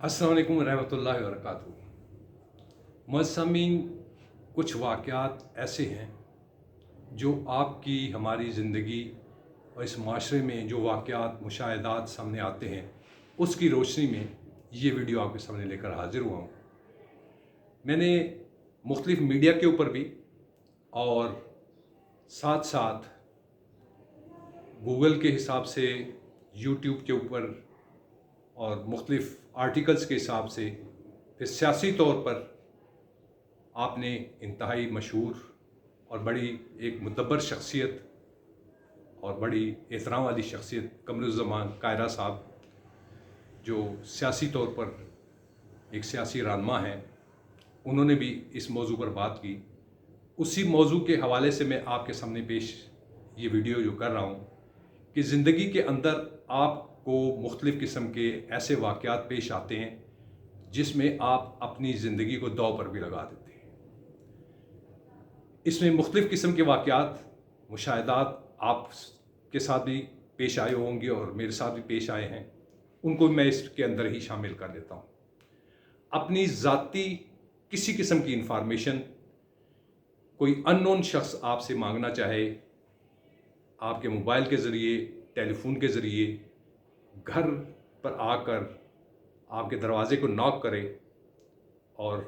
अस्सलाम वालेकुम रहमतुल्लाहि व बरकातहू। मुअज़्ज़मीन, कुछ वाक़यात ऐसे हैं जो आपकी हमारी ज़िंदगी और इस माशरे में जो वाक़यात मुशाहिदात सामने आते हैं उसकी रोशनी में ये वीडियो आपके सामने लेकर हाज़िर हुआ हूँ। मैंने मुख्तलिफ़ मीडिया के ऊपर भी और साथ साथ गूगल के हिसाब से, यूट्यूब के ऊपर और मुख्तलिफ़ आर्टिकल्स के हिसाब से, फिर सियासी तौर पर आपने इंतहाई मशहूर और बड़ी एक मुदब्बर शख्सियत और बड़ी एहतराम वाली शख्सियत कमरुज़्ज़मान कायरा साहब, जो सियासी तौर पर एक सियासी रहनुमा हैं, उन्होंने भी इस मौजू पर बात की। उसी मौजू के हवाले से मैं आपके सामने पेश ये वीडियो जो कर रहा हूँ कि ज़िंदगी के अंदर आपको मुख्तलिफ़ किस्म के ऐसे वाक़यात पेश आते हैं जिसमें आप अपनी ज़िंदगी को दांव पर भी लगा देते हैं। इसमें मुख्तलिफ़ किस्म के वाक़यात, मुशाहिदात आप के साथ भी पेश आए होंगे और मेरे साथ भी पेश आए हैं, उनको मैं इसके अंदर ही शामिल कर देता हूँ। अपनी ज़ाती किसी किस्म की इंफॉर्मेशन कोई अननोन शख्स आपसे मांगना चाहे, आपके मोबाइल के ज़रिए, टेलीफोन के ज़रिए, घर पर आकर आपके दरवाज़े को नॉक करे और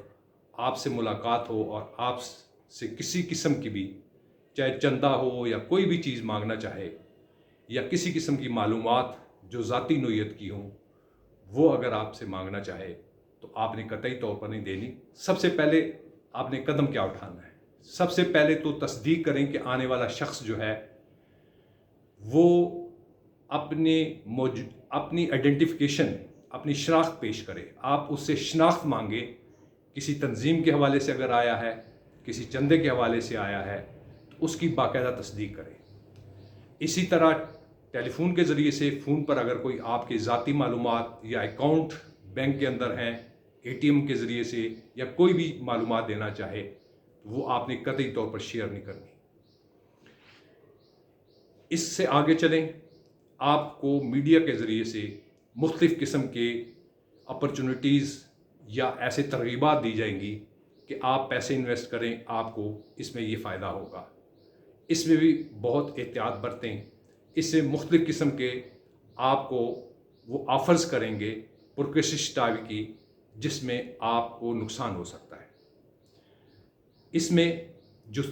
आपसे मुलाकात हो और आपसे किसी किस्म की भी, चाहे चंदा हो या कोई भी चीज़ मांगना चाहे, या किसी किस्म की मालूमात जो ज़ाती नोयत की हों, वो अगर आपसे मांगना चाहे तो आपने कतई तौर पर नहीं देनी। सबसे पहले आपने कदम क्या उठाना है? सबसे पहले तो तस्दीक करें कि आने वाला शख्स जो है वो अपनी आइडेंटिफिकेशन, अपनी शनाख्त पेश करे। आप उससे शनाख्त मांगे। किसी तंजीम के हवाले से अगर आया है, किसी चंदे के हवाले से आया है, तो उसकी बाकायदा तस्दीक करें। इसी तरह टेलीफोन के ज़रिए से फ़ोन पर अगर कोई आपके ज़ाती मालूमात या अकाउंट बैंक के अंदर हैं, ATM के ज़रिए से या कोई भी मालूमात देना चाहे, तो वो आपने कतई तौर पर शेयर नहीं करनी। इससे आगे चलें, आपको मीडिया के ज़रिए से मुख्तलिफ़ किस्म के अपॉर्चुनिटीज़ या ऐसे तरगीबात दी जाएंगी कि आप पैसे इन्वेस्ट करें, आपको इसमें ये फ़ायदा होगा। इसमें भी बहुत एहतियात बरतें। इससे मुख्तलिफ़ किस्म के आपको वो ऑफ़र्स करेंगे पुरकशिश टाइप की, जिसमें आपको नुकसान हो सकता है। इसमें जो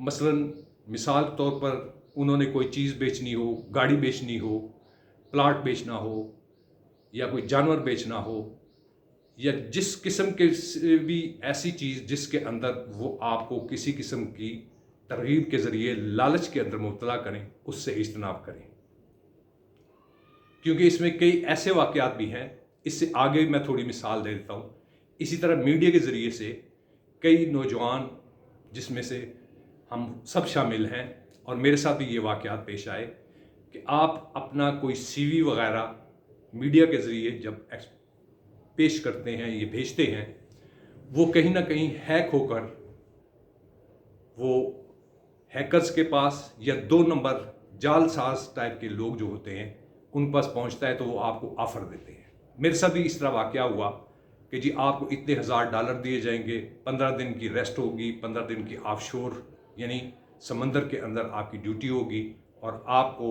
मसलन मिसाल के तौर पर उन्होंने कोई चीज़ बेचनी हो, गाड़ी बेचनी हो, प्लाट बेचना हो, या कोई जानवर बेचना हो, या जिस किस्म के भी ऐसी चीज़ जिसके अंदर वो आपको किसी किस्म की तरगीब के ज़रिए लालच के अंदर मुब्तला करें, उससे इज्तनाब करें, क्योंकि इसमें कई ऐसे वाक़यात भी हैं। इससे आगे मैं थोड़ी मिसाल दे देता हूँ। इसी तरह मीडिया के ज़रिए से कई नौजवान, जिसमें से हम सब शामिल हैं और मेरे साथ भी ये वाक़यात पेश आए, कि आप अपना कोई CV वग़ैरह मीडिया के ज़रिए जब पेश करते हैं, ये भेजते हैं, वो कहीं ना कहीं हैक होकर वो हैकर्स के पास या 2 नंबर जालसाज टाइप के लोग जो होते हैं उन पास पहुंचता है, तो वो आपको ऑफ़र देते हैं। मेरे साथ भी इस तरह वाक़या हुआ कि जी आपको इतने $1000 दिए जाएंगे, 15 दिन की रेस्ट होगी, 15 दिन की ऑफशोर यानी समंदर के अंदर आपकी ड्यूटी होगी और आपको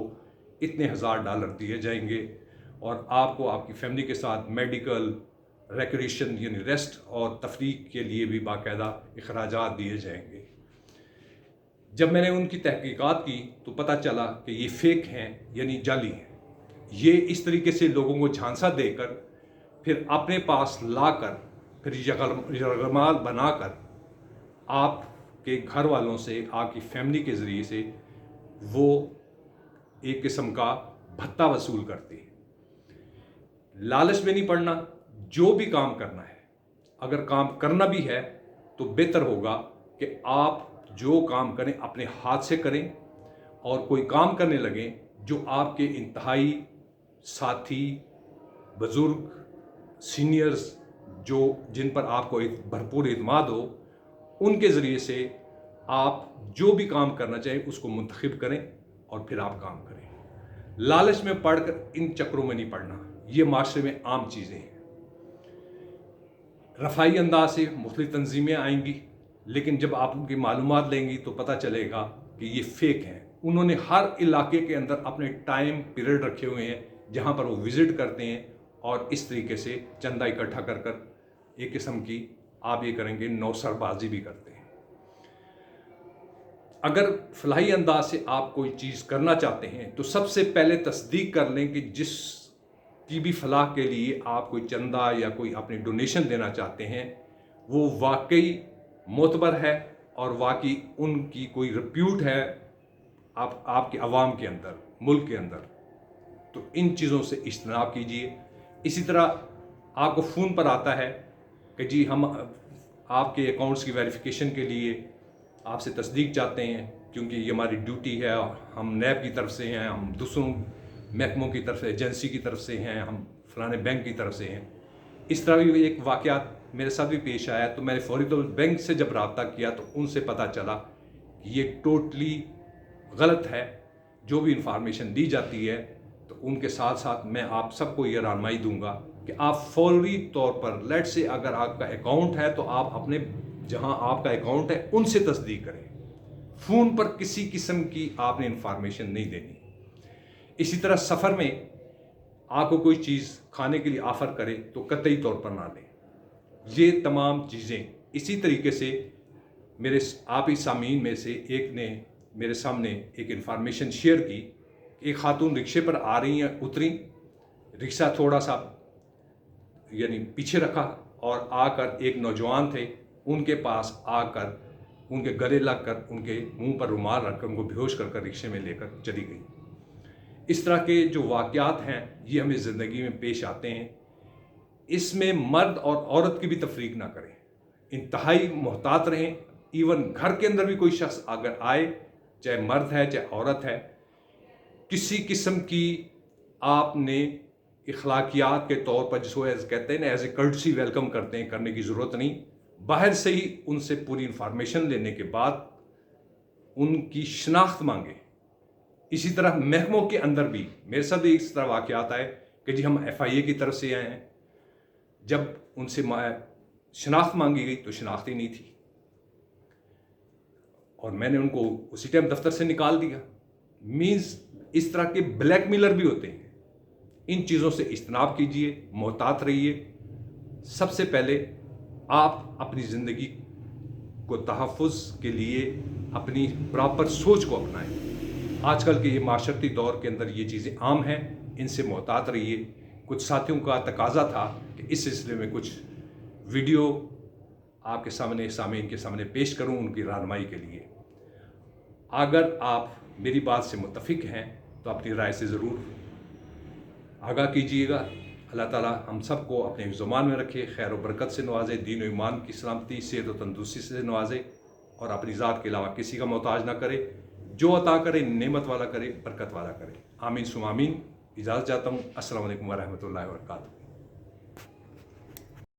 इतने $1000 दिए जाएंगे और आपको आपकी फैमिली के साथ मेडिकल, रिक्रिएशन यानी रेस्ट और तफरीक के लिए भी बाकायदा अखराजात दिए जाएंगे। जब मैंने उनकी तहकीकात की तो पता चला कि ये फेक हैं, यानी जाली हैं। ये इस तरीके से लोगों को झांसा देकर फिर अपने पास लाकर फिर यरगमाल बनाकर आपके घर वालों से, आपकी फैमिली के ज़रिए से वो एक किस्म का भत्ता वसूल करते हैं। लालच में नहीं पड़ना। जो भी काम करना है, अगर काम करना भी है तो बेहतर होगा कि आप जो काम करें अपने हाथ से करें और कोई काम करने लगें जो आपके इंतहाई साथी, बुज़ुर्ग, सीनियर्स जिन पर आपको एक भरपूर इत्मीनान हो, उनके ज़रिए से आप जो भी काम करना चाहें उसको मुंतखब करें और फिर आप काम करें। लालच में पड़कर इन चक्रों में नहीं पड़ना। ये माशरे में आम चीज़ें हैं। रफ़ाई अंदाज से मुख्तलिफ़ तंजीमें आएंगी, लेकिन जब आप उनकी मालूमात लेंगी तो पता चलेगा कि ये फ़ेक हैं। उन्होंने हर इलाके के अंदर अपने टाइम पीरियड रखे हुए हैं जहाँ पर वो विज़िट करते हैं और इस तरीके से चंदा इकट्ठा कर कर एक किस्म की आप ये करेंगे नौसरबाजी भी करते हैं। अगर फलाही अंदाज से आप कोई चीज़ करना चाहते हैं तो सबसे पहले तस्दीक कर लें कि जिस की भी फलाह के लिए आप कोई चंदा या कोई अपनी डोनेशन देना चाहते हैं वो वाकई मोतबर है और वाकई उनकी कोई रिप्यूट है आपके अवाम के अंदर, मुल्क के अंदर। तो इन चीज़ों से इज्तनाब कीजिए। इसी तरह आपको फ़ोन पर आता है कि जी हम आपके अकाउंट्स की वेरिफिकेशन के लिए आपसे तस्दीक चाहते हैं, क्योंकि ये हमारी ड्यूटी है, हम नैब की तरफ से हैं, हम दूसरों महकमों की तरफ से, एजेंसी की तरफ से हैं, हम फलाने बैंक की तरफ से हैं। इस तरह भी एक वाक़यात मेरे साथ भी पेश आया, तो मैंने फौरी तौर बैंक से जब रब्ता किया तो उनसे पता चला कि ये टोटली गलत है। जो भी इंफॉर्मेशन दी जाती है तो उनके साथ साथ मैं आप सबको ये रहनुमाई दूंगा कि आप फौरी तौर पर, लेट से अगर आपका अकाउंट है तो आप अपने जहां आपका अकाउंट है उनसे तस्दीक करें। फ़ोन पर किसी किस्म की आपने इंफॉर्मेशन नहीं देनी। इसी तरह सफ़र में आपको कोई चीज़ खाने के लिए ऑफ़र करे तो कतई तौर पर ना लें। ये तमाम चीज़ें इसी तरीके से मेरे आप ही सामीन में से एक ने मेरे सामने एक इंफॉर्मेशन शेयर की। एक खातून रिक्शे पर आ रही हैं, उतरी, रिक्शा थोड़ा सा यानी पीछे रखा और आकर एक नौजवान थे, उनके पास आकर उनके गले लग कर उनके मुंह पर रुमाल रखकर उनको बेहोश कर रिक्शे में लेकर चली गई। इस तरह के जो वाक़यात हैं ये हमें ज़िंदगी में पेश आते हैं। इसमें मर्द और औरत की भी तफरीक ना करें, इंतहाई मोहतात रहें। इवन घर के अंदर भी कोई शख्स अगर आए, चाहे मर्द है चाहे औरत है, किसी किस्म की आपने इखलाकियात के तौर पर जिसको कहते हैं ना एज ए कर्टसी वेलकम करते हैं, करने की ज़रूरत नहीं। बाहर से ही उनसे पूरी इंफॉर्मेशन लेने के बाद उनकी शनाख्त मांगे। इसी तरह महकमों के अंदर भी मेरे साथ भी इस तरह वाक़यात आए कि जी हम FIA की तरफ से आए हैं। जब उनसे शनाख्त मांगी गई तो शनाख्त ही नहीं थी और मैंने उनको उसी टाइम दफ्तर से निकाल दिया। मीन्स इस तरह के ब्लैकमेलर भी होते हैं। इन चीज़ों से इज्तनाब कीजिए, मोहतात रहिए। सबसे पहले आप अपनी ज़िंदगी को तहफ़्फ़ुज़ के लिए अपनी प्रॉपर सोच को अपनाएं। आजकल के ये माशरती दौर के अंदर ये चीज़ें आम हैं, इनसे मोहतात रहिए। कुछ साथियों का तकाजा था कि इस सिलसिले में कुछ वीडियो आपके सामने, सामीन के सामने पेश करूं उनकी रहनुमाई के लिए। अगर आप मेरी बात से मुत्तफ़िक हैं तो अपनी राय से ज़रूर आगाह कीजिएगा। अल्लाह ताला हम सबको अपने ज़ुबान में रखे, खैर और बरकत से नवाजे, दीन और ईमान की सलामती, सेहत और तंदुरुस्ती से नवाजे और अपनी ज़ात के अलावा किसी का मोहताज ना करे। जो अता करे नेमत वाला करे, बरकत वाला करे। आमीन सुम आमीन। इजाज़त चाहता हूँ। अस्सलामु अलैकुम व रहमतुल्लाहि व बरकातुहू।